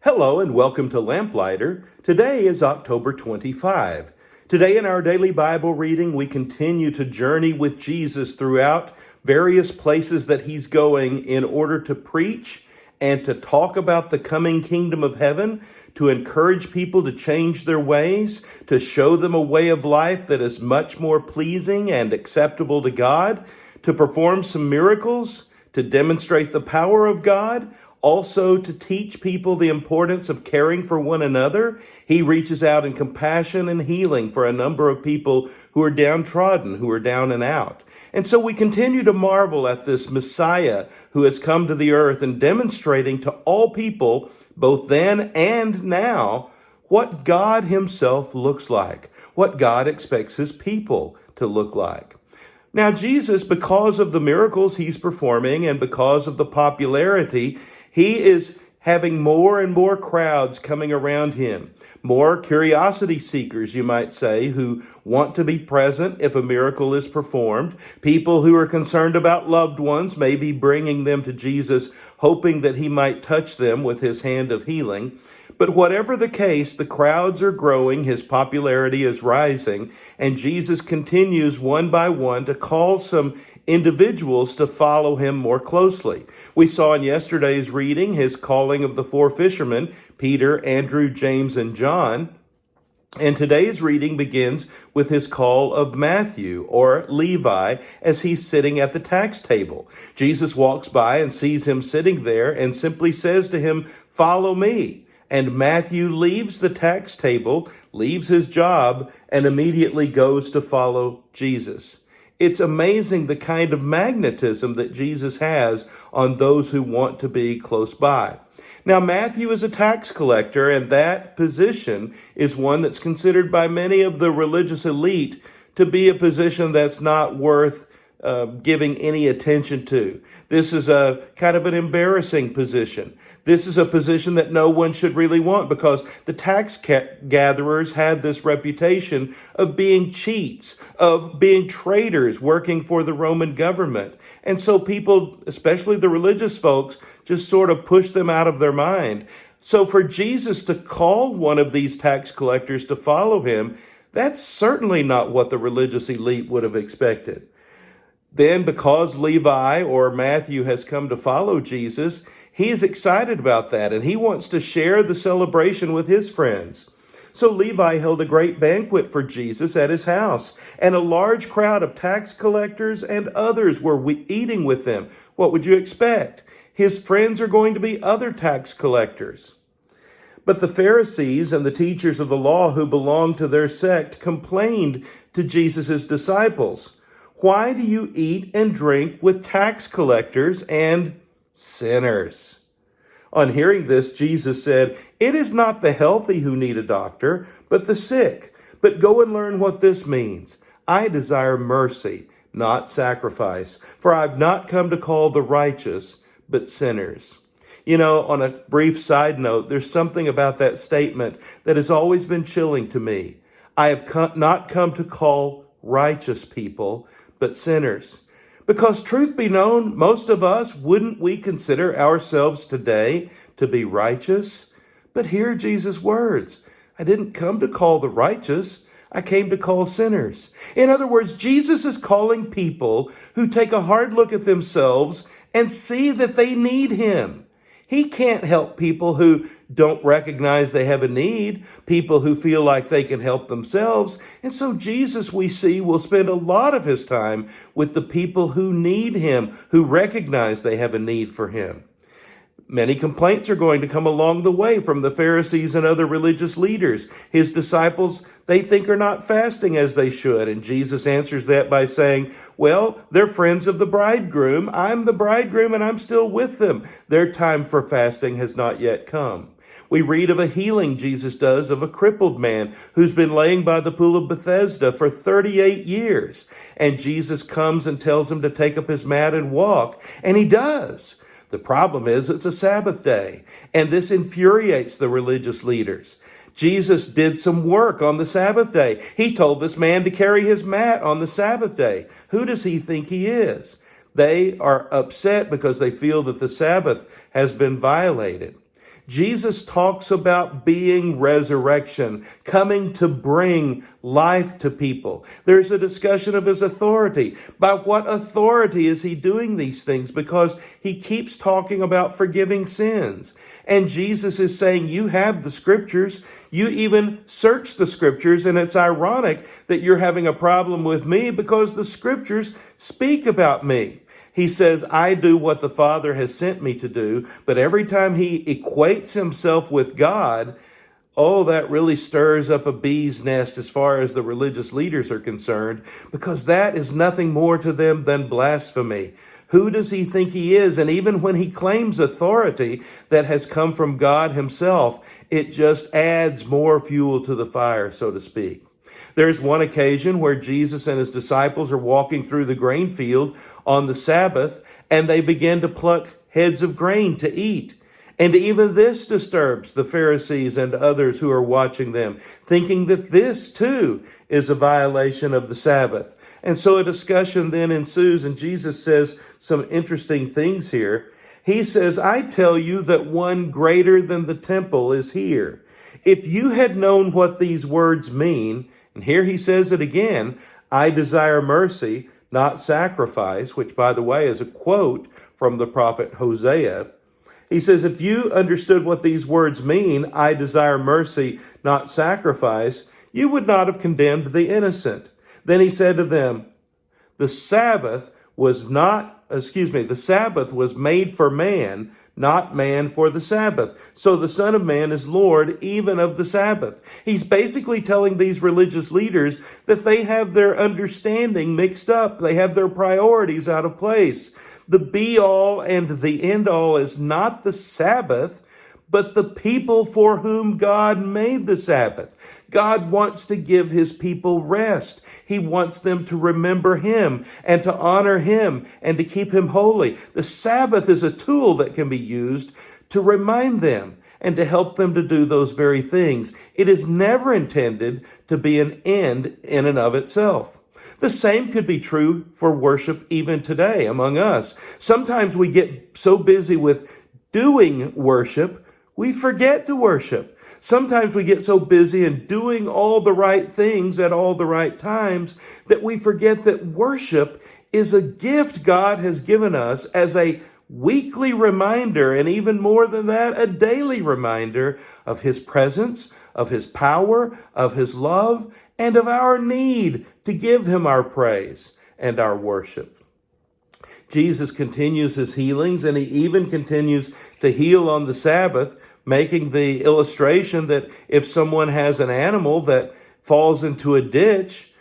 Hello and welcome to Lamplighter. Today is October 25. Today in our daily Bible reading, we continue to journey with Jesus throughout various places that he's going in order to preach and to talk about the coming kingdom of heaven, to encourage people to change their ways, to show them a way of life that is much more pleasing and acceptable to God, to perform some miracles, to demonstrate the power of God, also to teach people the importance of caring for one another. He reaches out in compassion and healing for a number of people who are downtrodden, who are down and out. And so we continue to marvel at this Messiah who has come to the earth and demonstrating to all people, both then and now, what God himself looks like, what God expects his people to look like. Now, Jesus, because of the miracles he's performing and because of the popularity, he is having more and more crowds coming around him, more curiosity seekers, you might say, who want to be present if a miracle is performed, people who are concerned about loved ones, maybe bringing them to Jesus, hoping that he might touch them with his hand of healing. But whatever the case, the crowds are growing, his popularity is rising, and Jesus continues one by one to call some individuals to follow him more closely. We saw in yesterday's reading his calling of the four fishermen, Peter, Andrew, James, and John. And today's reading begins with his call of Matthew, or Levi, as he's sitting at the tax table. Jesus walks by and sees him sitting there and simply says to him, "Follow me." And Matthew leaves the tax table, leaves his job, and immediately goes to follow Jesus. It's amazing the kind of magnetism that Jesus has on those who want to be close by. Now, Matthew is a tax collector, and that position is one that's considered by many of the religious elite to be a position that's not worth giving any attention to. This is a kind of an embarrassing position. This is a position that no one should really want because the tax gatherers had this reputation of being cheats, of being traitors working for the Roman government. And so people, especially the religious folks, just sort of push them out of their mind. So for Jesus to call one of these tax collectors to follow him, that's certainly not what the religious elite would have expected. Then because Levi or Matthew has come to follow Jesus, he is excited about that, and he wants to share the celebration with his friends. So Levi held a great banquet for Jesus at his house, and a large crowd of tax collectors and others were eating with them. What would you expect? His friends are going to be other tax collectors. But the Pharisees and the teachers of the law who belonged to their sect complained to Jesus' disciples. "Why do you eat and drink with tax collectors and sinners?" On hearing this, Jesus said, "It is not the healthy who need a doctor, but the sick. But go and learn what this means. I desire mercy, not sacrifice, for I've not come to call the righteous, but sinners." You know, on a brief side note, there's something about that statement that has always been chilling to me. I have not come to call righteous people, but sinners. Because truth be known, most of us, wouldn't we consider ourselves today to be righteous? But hear Jesus' words. I didn't come to call the righteous. I came to call sinners. In other words, Jesus is calling people who take a hard look at themselves and see that they need him. He can't help people who don't recognize they have a need, people who feel like they can help themselves. And so Jesus, we see, will spend a lot of his time with the people who need him, who recognize they have a need for him. Many complaints are going to come along the way from the Pharisees and other religious leaders. His disciples, they think, are not fasting as they should. And Jesus answers that by saying, well, they're friends of the bridegroom. I'm the bridegroom and I'm still with them. Their time for fasting has not yet come. We read of a healing Jesus does of a crippled man who's been laying by the pool of Bethesda for 38 years. And Jesus comes and tells him to take up his mat and walk. And he does. The problem is it's a Sabbath day, and this infuriates the religious leaders. Jesus did some work on the Sabbath day. He told this man to carry his mat on the Sabbath day. Who does he think he is? They are upset because they feel that the Sabbath has been violated. Jesus talks about being resurrection, coming to bring life to people. There's a discussion of his authority. By what authority is he doing these things? Because he keeps talking about forgiving sins. And Jesus is saying, you have the scriptures. You even search the scriptures. And it's ironic that you're having a problem with me because the scriptures speak about me. He says, I do what the Father has sent me to do. But every time he equates himself with God, oh, that really stirs up a bee's nest as far as the religious leaders are concerned, because that is nothing more to them than blasphemy. Who does he think he is? And even when he claims authority that has come from God himself, it just adds more fuel to the fire, so to speak. There's one occasion where Jesus and his disciples are walking through the grain field on the Sabbath, and they begin to pluck heads of grain to eat. And even this disturbs the Pharisees and others who are watching them, thinking that this too is a violation of the Sabbath. And so a discussion then ensues, and Jesus says some interesting things here. He says, I tell you that one greater than the temple is here. If you had known what these words mean, and here he says it again, I desire mercy, not sacrifice, which, by the way, is a quote from the prophet Hosea. He says, if you understood what these words mean, I desire mercy, not sacrifice, you would not have condemned the innocent. Then he said to them, the Sabbath was made for man, not man for the Sabbath. So the Son of Man is Lord even of the Sabbath. He's basically telling these religious leaders that they have their understanding mixed up. They have their priorities out of place. The be-all and the end-all is not the Sabbath, but the people for whom God made the Sabbath. God wants to give his people rest. He wants them to remember him and to honor him and to keep him holy. The Sabbath is a tool that can be used to remind them and to help them to do those very things. It is never intended to be an end in and of itself. The same could be true for worship even today among us. Sometimes we get so busy with doing worship, we forget to worship. Sometimes we get so busy in doing all the right things at all the right times that we forget that worship is a gift God has given us as a weekly reminder, and even more than that, a daily reminder of his presence, of his power, of his love, and of our need to give him our praise and our worship. Jesus continues his healings, and he even continues to heal on the Sabbath, making the illustration that if someone has an animal that falls into a ditch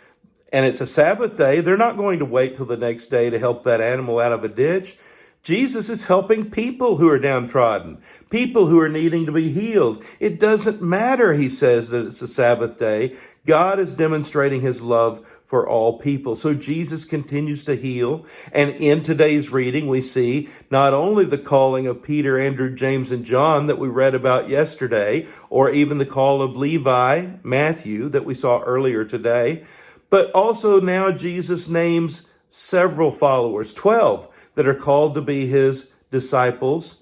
and it's a Sabbath day, they're not going to wait till the next day to help that animal out of a ditch. Jesus is helping people who are downtrodden, people who are needing to be healed. It doesn't matter, he says, that it's a Sabbath day. God is demonstrating his love for all people. So Jesus continues to heal. And in today's reading, we see not only the calling of Peter, Andrew, James, and John that we read about yesterday, or even the call of Levi, Matthew, that we saw earlier today, but also now Jesus names several followers, 12, that are called to be his disciples,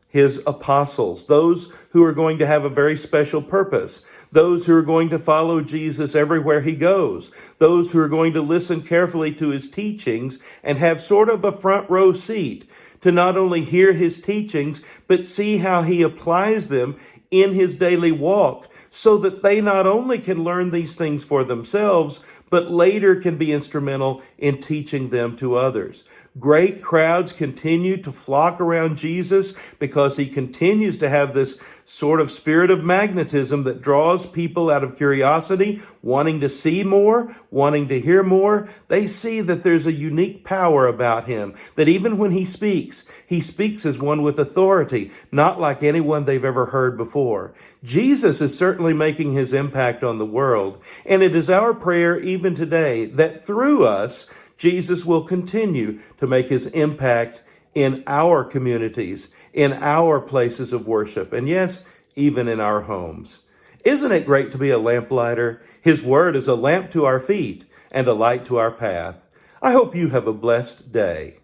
his apostles, those who are going to have a very special purpose, those who are going to follow Jesus everywhere he goes, those who are going to listen carefully to his teachings and have sort of a front row seat to not only hear his teachings, but see how he applies them in his daily walk, so that they not only can learn these things for themselves, but later can be instrumental in teaching them to others. Great crowds continue to flock around Jesus because he continues to have this sort of spirit of magnetism that draws people out of curiosity, wanting to see more, wanting to hear more. They see that there's a unique power about him, that even when he speaks as one with authority, not like anyone they've ever heard before. Jesus is certainly making his impact on the world, and it is our prayer even today that through us, Jesus will continue to make his impact in our communities, in our places of worship, and yes, even in our homes. Isn't it great to be a lamplighter? His word is a lamp to our feet and a light to our path. I hope you have a blessed day.